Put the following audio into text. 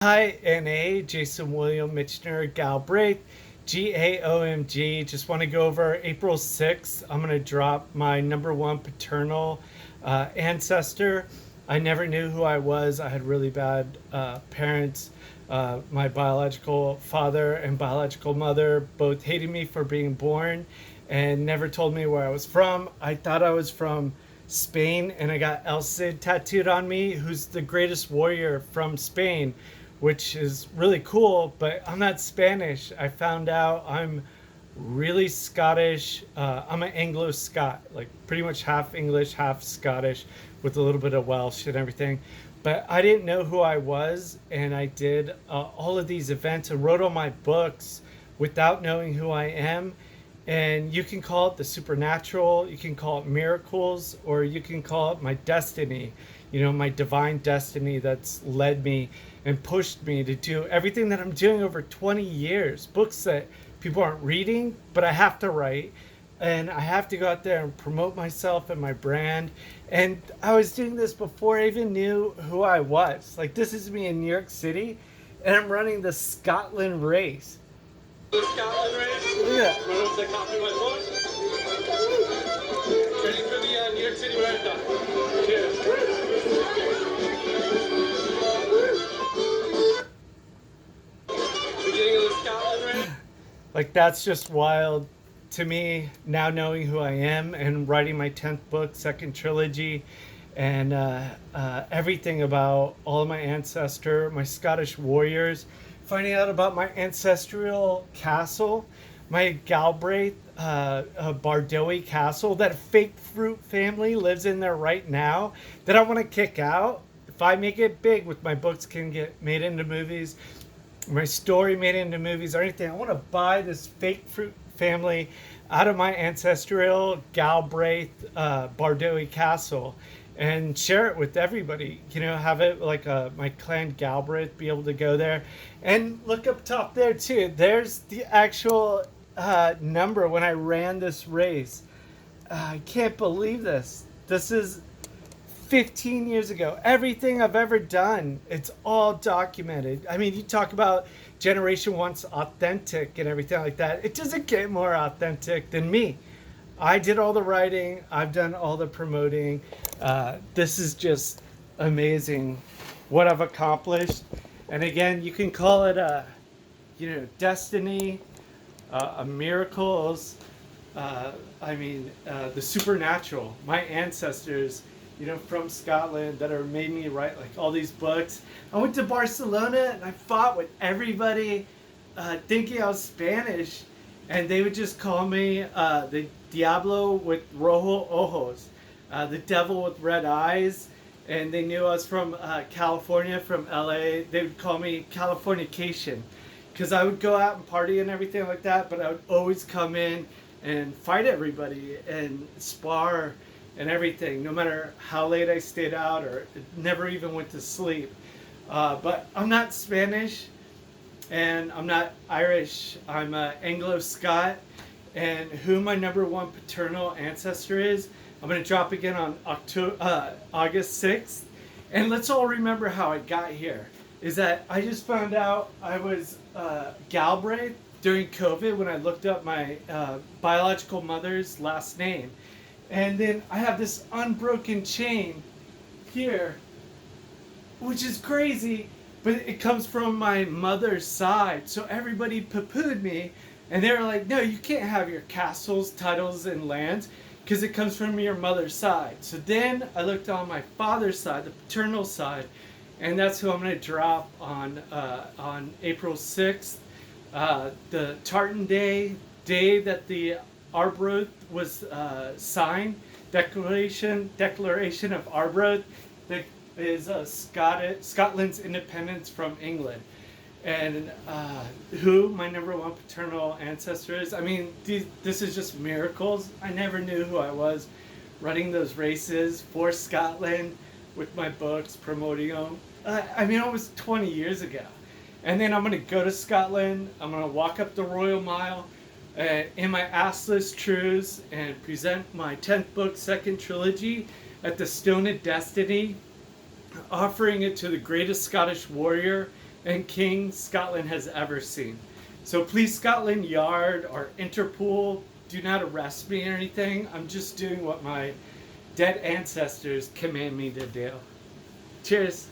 Hi, NA, Jason William Mitchiner Galbraith, GAOMG. Just want to go over April 6th. I'm going to drop my number one paternal ancestor. I never knew who I was. I had really bad parents. My biological father and biological mother both hated me for being born and never told me where I was from. I thought I was from Spain, and I got El Cid tattooed on me, who's the greatest warrior from Spain, which is really cool, but I'm not Spanish. I found out I'm really Scottish. I'm an Anglo Scot, like pretty much half English, half Scottish, with a little bit of Welsh and everything. But I didn't know who I was, and I did all of these events and wrote all my books without knowing who I am. And you can call it the supernatural, you can call it miracles, or you can call it my destiny, my divine destiny that's led me and pushed me to do everything that I'm doing over 20 years. Books that people aren't reading, but I have to write. And I have to go out there and promote myself and my brand. And I was doing this before I even knew who I was. Like, this is me in New York City, and I'm running the Scotland race. The Scotland race. Look at that. Run up the coffee my book. Ready for the New York City Marathon. Cheers. Beginning of the Scotland race. Like, that's just wild to me now, knowing who I am and writing my 10th book, second trilogy, and everything about all of my ancestor, my Scottish warriors, finding out about my ancestral castle, my Galbraith Bardowie castle, that fake fruit family lives in there right now that I want to kick out. If I make it big with my books, can get made into movies, my story made into movies or anything, I want to buy this fake fruit family out of my ancestral Galbraith Bardowie castle and share it with everybody. Have it like my clan Galbraith be able to go there. And look up top there too. There's the actual number when I ran this race. I can't believe this. This is 15 years ago. Everything I've ever done, it's all documented. I mean, you talk about Generation One's authentic and everything like that. It doesn't get more authentic than me. I did all the writing. I've done all the promoting. This is just amazing what I've accomplished. And again, you can call it destiny, a miracles. The supernatural. My ancestors, from Scotland that are made me write like all these books. I went to Barcelona and I fought with everybody, thinking I was Spanish, and they would just call me the Diablo with rojo ojos, the devil with red eyes. And they knew I was from California, from LA. They would call me Californication, because I would go out and party and everything like that, but I would always come in and fight everybody and spar and everything, no matter how late I stayed out or never even went to sleep. But I'm not Spanish and I'm not Irish. I'm Anglo-Scot. And who my number one paternal ancestor is, I'm going to drop again on August 6th. And let's all remember how I got here. Is that I just found out I was Galbraith during COVID when I looked up my biological mother's last name. And then I have this unbroken chain here, which is crazy, but it comes from my mother's side. So everybody poo-pooed me, and they were like, no, you can't have your castles, titles, and lands, because it comes from your mother's side. So then I looked on my father's side, the paternal side, and that's who I'm going to drop on April 6th, the Tartan Day that the Arbroath was signed, Declaration of Arbroath, that is Scotland's independence from England. And who my number one paternal ancestor is. I mean, this is just miracles. I never knew who I was running those races for Scotland with my books, promoting them. Almost 20 years ago. And then I'm going to go to Scotland. I'm going to walk up the Royal Mile in my assless truths and present my 10th book, second trilogy at the Stone of Destiny, offering it to the greatest Scottish warrior and king Scotland has ever seen. So please, Scotland Yard or Interpol, do not arrest me or anything. I'm just doing what my dead ancestors command me to do. Cheers.